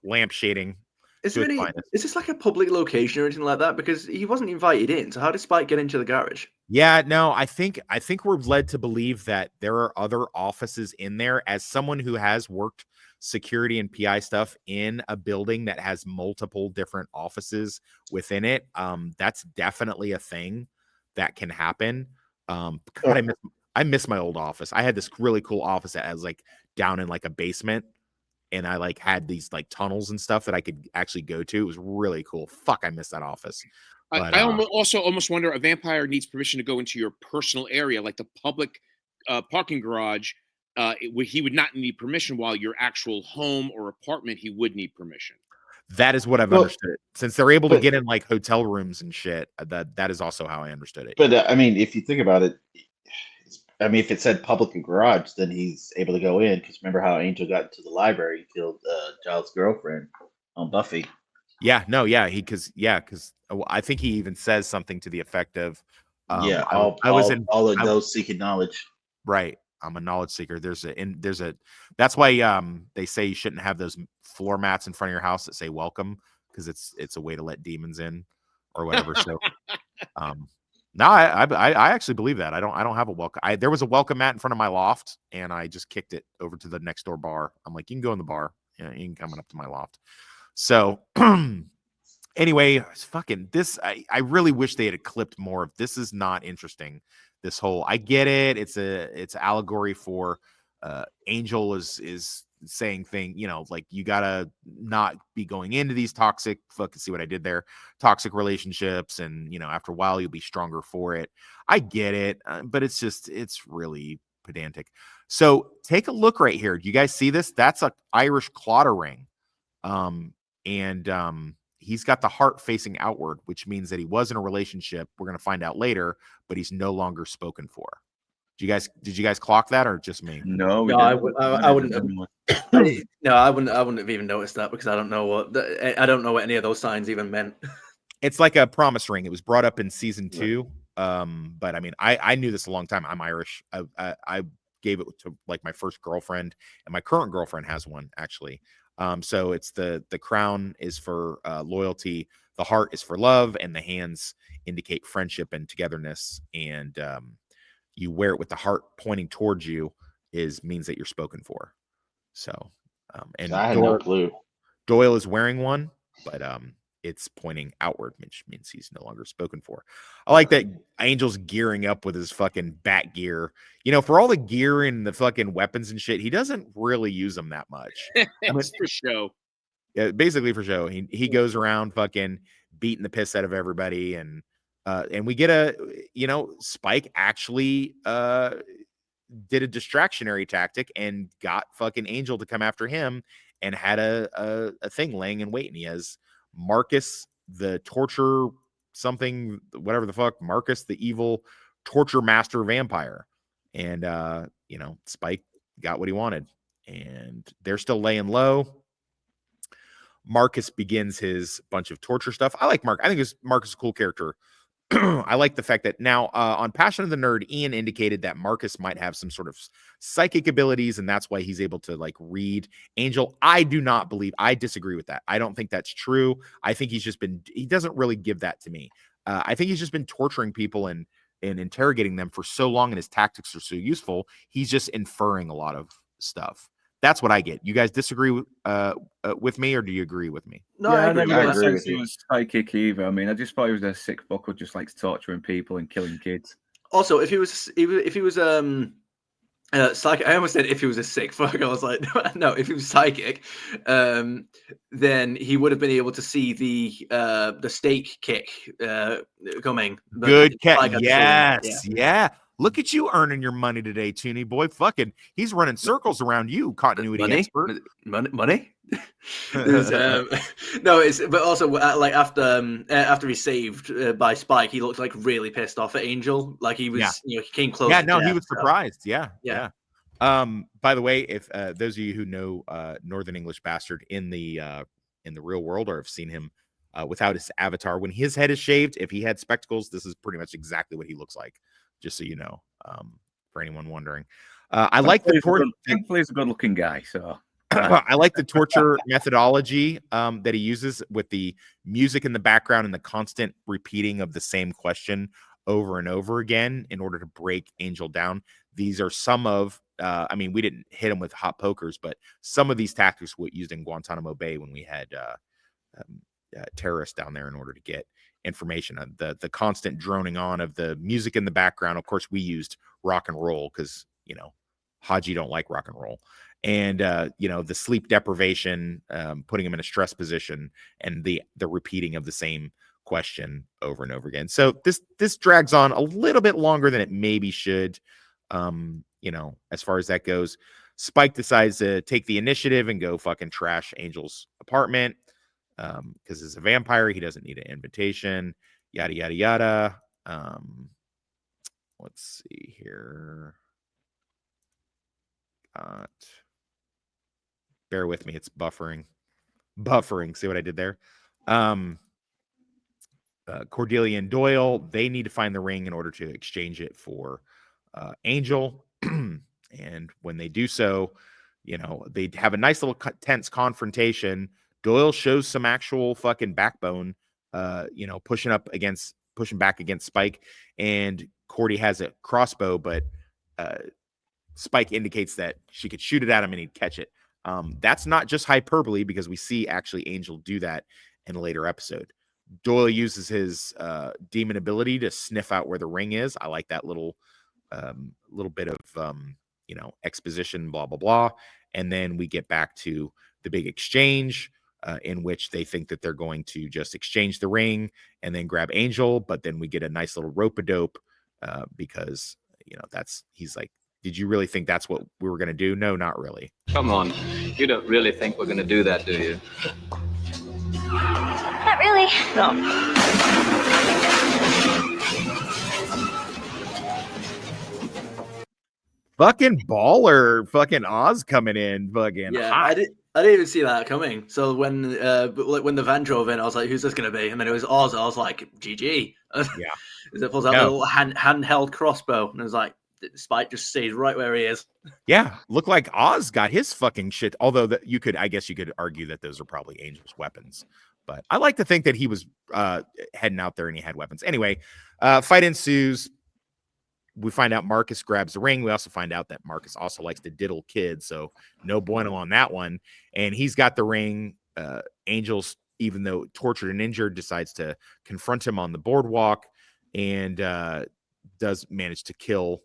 Lamp shading. Is this like a public location or anything like that? Because he wasn't invited in. So how did Spike get into the garage? Yeah, no, I think we're led to believe that there are other offices in there. As someone who has worked security and PI stuff in a building that has multiple different offices within it, that's definitely a thing that can happen. God, I miss my old office. I had this really cool office that was like down in like a basement, and I like had these like tunnels and stuff that I could actually go to. It was really cool. Fuck, I miss that office. But, I also almost wonder, a vampire needs permission to go into your personal area, like the public parking garage. He would not need permission, while your actual home or apartment, he would need permission. That is what I've understood. Since they're able to get in like hotel rooms and shit, that is also how I understood it. But I mean, if you think about it, if it said public garage, then he's able to go in. Because remember how Angel got into the library and killed Giles' girlfriend on Buffy. Yeah, no, yeah, because I think he even says something to the effect of, all of those seeking knowledge. Right. I'm a knowledge seeker. That's why they say you shouldn't have those floor mats in front of your house that say welcome, because it's a way to let demons in or whatever. So no, I actually believe that. I don't have a welcome. There was a welcome mat in front of my loft, and I just kicked it over to the next door bar. I'm like, you can go in the bar. Yeah, you can come up to my loft. So anyway, fucking this. I really wish they had clipped more of this. Is not interesting. This whole, I get it. It's allegory for Angel is saying thing, like you gotta not be going into these toxic, fucking see what I did there, toxic relationships, and after a while you'll be stronger for it. I get it, but it's really pedantic. So take a look right here. Do you guys see this? That's a Irish clotter ring. And he's got the heart facing outward, which means that he was in a relationship. We're going to find out later, but he's no longer spoken for. Did you guys clock that, or just me? No, I wouldn't have. No, I wouldn't have even noticed that, because I don't know what any of those signs even meant. It's like a promise ring. It was brought up in season 2. But I mean, I knew this a long time. I'm Irish. I gave it to like my first girlfriend, and my current girlfriend has one actually. So it's the crown is for loyalty, the heart is for love, and the hands indicate friendship and togetherness. And you wear it with the heart pointing towards you means that you're spoken for. So and I had no clue. Doyle is wearing one, but it's pointing outward, which means he's no longer spoken for. I like that Angel's gearing up with his fucking bat gear. For all the gear and the fucking weapons and shit, he doesn't really use them that much. It's for show. Yeah, basically for show. He goes around fucking beating the piss out of everybody, and we get Spike actually did a distractionary tactic and got fucking Angel to come after him, and had a thing laying in wait, and he has Marcus, the torture something, whatever the fuck, Marcus, the evil torture master vampire. And, Spike got what he wanted, and they're still laying low. Marcus begins his bunch of torture stuff. I like Mark. I think Marcus is a cool character. I like the fact that now on Passion of the Nerd, Ian indicated that Marcus might have some sort of psychic abilities, and that's why he's able to like read Angel. I disagree with that. I don't think that's true. I think he doesn't really give that to me. I think he's just been torturing people and interrogating them for so long, and his tactics are so useful. He's just inferring a lot of stuff. That's what I get. You guys disagree with me, or do you agree with me? No, I agree with you. He was psychic either. I mean, I just thought he was a sick fuck who just likes torturing people and killing kids. Also, if he was psychic, I almost said if he was a sick fuck. I was like, no, if he was psychic, then he would have been able to see the stake kick coming. Good catch. Yes, yeah. Look at you earning your money today, Tooney boy. Fucking, he's running circles around you, continuity expert. Money. No, it's but also like after he's saved by Spike, he looked like really pissed off at Angel. Like he was, he came close. Yeah, to no, death, he was surprised. So. Yeah. By the way, if those of you who know Northern English Bastard in the real world or have seen him without his avatar, when his head is shaved, if he had spectacles, this is pretty much exactly what he looks like. Just so you know, for anyone wondering. I like the torture. Thankfully, he's a good-looking guy, so. I like the torture methodology that he uses with the music in the background and the constant repeating of the same question over and over again in order to break Angel down. These are some of, I mean, we didn't hit him with hot pokers, but some of these tactics were used in Guantanamo Bay when we had terrorists down there in order to get information. The constant droning on of the music in the background. Of course, we used rock and roll because, Haji don't like rock and roll. And the sleep deprivation, putting him in a stress position, and the repeating of the same question over and over again. So this drags on a little bit longer than it maybe should. As far as that goes, Spike decides to take the initiative and go fucking trash Angel's apartment because he's a vampire. He doesn't need an invitation. Yada yada yada. Let's see here. Bear with me, it's buffering. See what I did there? Cordelia and Doyle, they need to find the ring in order to exchange it for Angel. And when they do so, they have a nice little tense confrontation. Doyle shows some actual fucking backbone, pushing back against Spike. And Cordy has a crossbow, but Spike indicates that she could shoot it at him and he'd catch it. That's not just hyperbole, because we see actually Angel do that in a later episode. Doyle uses his demon ability to sniff out where the ring is. I like that little bit of exposition, blah blah blah. And then we get back to the big exchange in which they think that they're going to just exchange the ring and then grab Angel, but then we get a nice little rope-a-dope because he's like, did you really think that's what we were going to do? No, not really. Come on. You don't really think we're going to do that, do you? Not really. No. Fucking baller. Fucking Oz coming in. Fucking hot. I didn't even see that coming. So when the van drove in, I was like, "Who's this going to be?" And then it was Oz. I was like, "GG." Yeah. It pulls out a little handheld crossbow, and it was like, Spike just stays right where he is. Yeah, look like Oz got his fucking shit. Although I guess you could argue that those are probably Angel's weapons. But I like to think that he was heading out there and he had weapons. Anyway, fight ensues. We find out Marcus grabs the ring. We also find out that Marcus also likes to diddle kids. So no bueno on that one. And he's got the ring. Angel's, even though tortured and injured, decides to confront him on the boardwalk and does manage to kill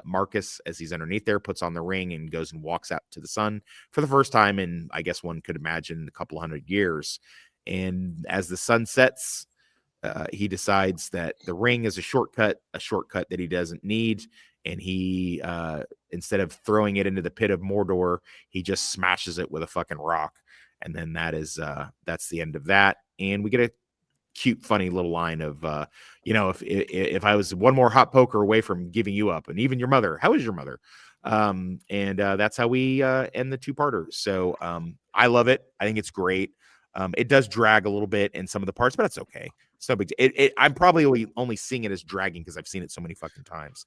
Marcus as he's underneath there, puts on the ring and goes and walks out to the sun for the first time in, I guess one could imagine, a couple 100 years. And as the sun sets, he decides that the ring is a shortcut that he doesn't need. And he, instead of throwing it into the pit of Mordor, he just smashes it with a fucking rock. And then that's the end of that. And we get a cute, funny little line of, if I was one more hot poker away from giving you up, and even your mother, how is your mother? And that's how we end the two-parter. So I love it. I think it's great. It does drag a little bit in some of the parts, but it's okay. So I'm probably only seeing it as dragging because I've seen it so many fucking times.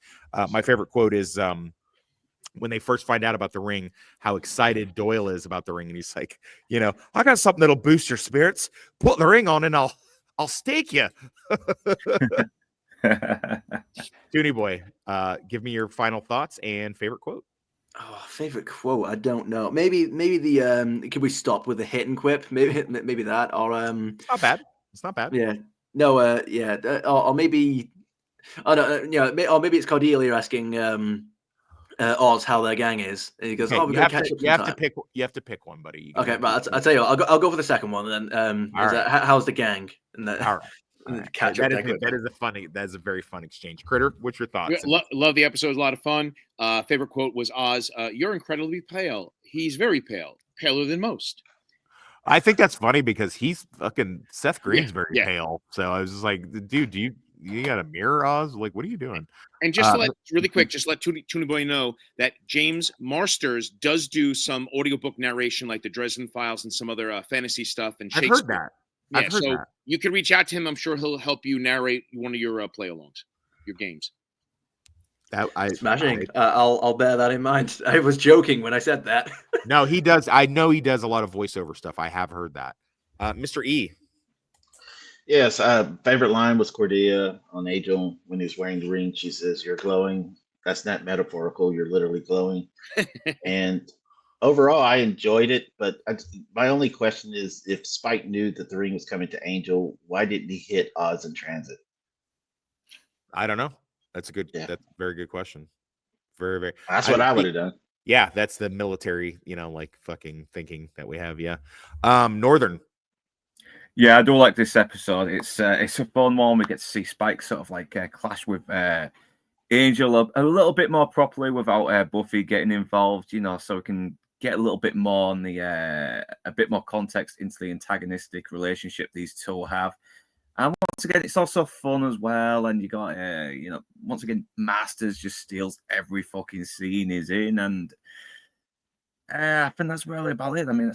My favorite quote is when they first find out about the ring, how excited Doyle is about the ring. And he's like, I got something that'll boost your spirits. Put the ring on and I'll stake you. Tooney boy, give me your final thoughts and favorite quote. Oh, favorite quote? I don't know. Maybe the can we stop with the hit and quip? Maybe that, or not bad. It's not bad. Yeah. No. Or maybe I don't. Or maybe it's Cordelia asking Oz how their gang is. And he goes, okay, "Oh, we're gonna catch up." You have to pick one, buddy. Okay, right. I'll tell you what. I'll go for the second one then. How's the gang? All right. Catch up that is a very fun exchange. Critter, what's your thoughts? Love the episode. It was a lot of fun. Favorite quote was Oz. You're incredibly pale. He's very pale, paler than most. I think that's funny because he's fucking Seth Green's very pale. So I was just like, dude, do you got a mirror, Oz? Like, what are you doing? And just to let really quick, just let Tony Boy know that James Marsters does do some audiobook narration, like the Dresden Files and some other fantasy stuff and Shakespeare. I've heard that. Yeah, I've heard so that. you can reach out to him. I'm sure he'll help you narrate one of your play-alongs, your games. Smashing. I'll bear that in mind. I was joking when I said that. No, he does. I know he does a lot of voiceover stuff. I have heard that. Mr. E. Yes, favorite line was Cordelia on Angel when he's wearing the ring. She says, "You're glowing." That's not metaphorical. You're literally glowing. And overall, I enjoyed it. But my only question is, if Spike knew that the ring was coming to Angel, why didn't he hit Oz in transit? I don't know. That's that's a very good question. Very, very. That's what I would have done. Yeah, that's the military, like fucking thinking that we have. Yeah. Northern. Yeah, I do like this episode. It's a fun one. We get to see Spike sort of like clash with Angel a little bit more properly without Buffy getting involved, so we can get a little bit more on the a bit more context into the antagonistic relationship these two have. And once again, it's also fun as well. And you got, once again, Masters just steals every fucking scene he's in. And I think that's really about it. I mean,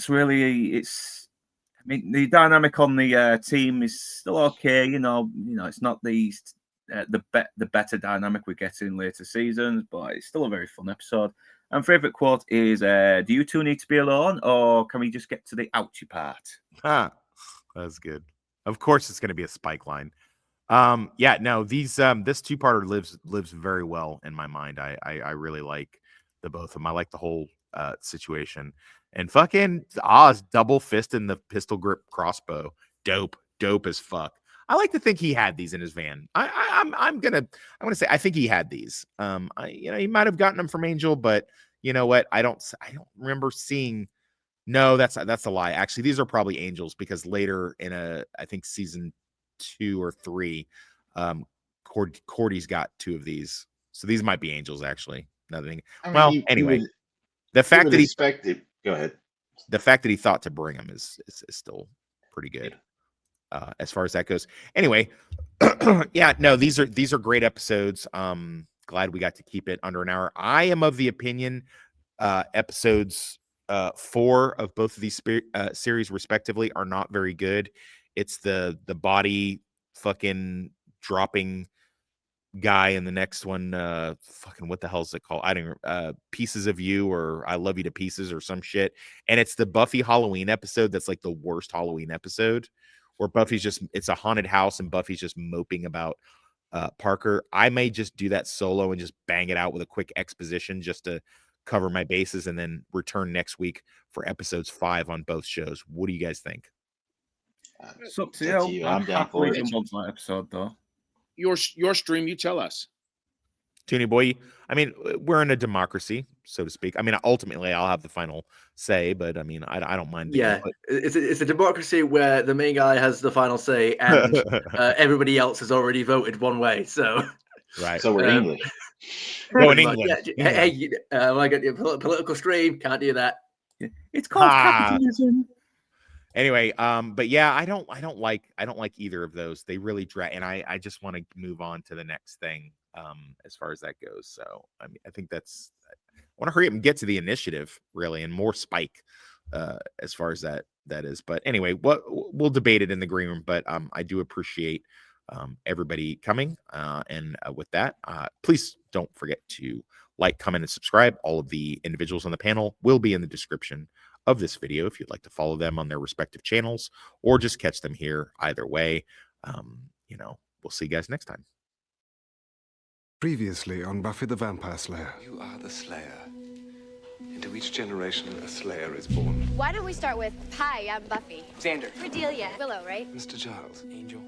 the dynamic on the team is still okay. It's not the better dynamic we get in later seasons, but it's still a very fun episode. And favorite quote is, do you two need to be alone, or can we just get to the ouchie part? That's good. Of course, it's going to be a Spike line. This two-parter lives very well in my mind. I really like the both of them. I like the whole situation. And fucking Oz double fist in the pistol grip crossbow. Dope as fuck. I like to think he had these in his van. I'm gonna say I think he had these. He might have gotten them from Angel, but you know what? I don't remember seeing. No, that's a lie. Actually, these are probably Angels because later in I think season 2 or 3, Cordy's got 2 of these. So these might be Angels actually. Anyway, the fact that go ahead. The fact that he thought to bring them is still pretty good. As far as that goes. Anyway, these are great episodes. Glad we got to keep it under an hour. I am of the opinion episodes 4 of both of these series respectively are not very good. It's the body fucking dropping guy in the next one, fucking what the hell is it called? I don't Pieces of You or I Love You to Pieces or some shit. And it's the Buffy Halloween episode that's like the worst Halloween episode where it's a haunted house and Buffy's just moping about Parker. I may just do that solo and just bang it out with a quick exposition just to cover my bases and then return next week for episodes 5 on both shows. What do you guys think? It's up to you. I'm down for it. That episode though. Your stream, you tell us. Toonie boy, I mean, we're in a democracy, so to speak. I mean, ultimately, I'll have the final say, but I mean, I don't mind. It's a democracy where the main guy has the final say, and everybody else has already voted one way. So, right. So we're English. Go in England. Hey, I got your political stream. Can't do that. It's called capitalism. Anyway, but yeah, I don't like either of those. They really drag, and I just want to move on to the next thing. As far as that goes, so I mean, I think I want to hurry up and get to the initiative really, and more Spike, as far as that is. But anyway, we'll debate it in the green room. But I do appreciate everybody coming, and with that, please don't forget to like, comment, and subscribe. All of the individuals on the panel will be in the description of this video if you'd like to follow them on their respective channels or just catch them here. Either way, we'll see you guys next time. Previously on Buffy the Vampire Slayer. You are the Slayer. Into each generation, a Slayer is born. Why don't we start with, hi, I'm Buffy. Xander. Cordelia. Willow, right? Mr. Giles. Angel.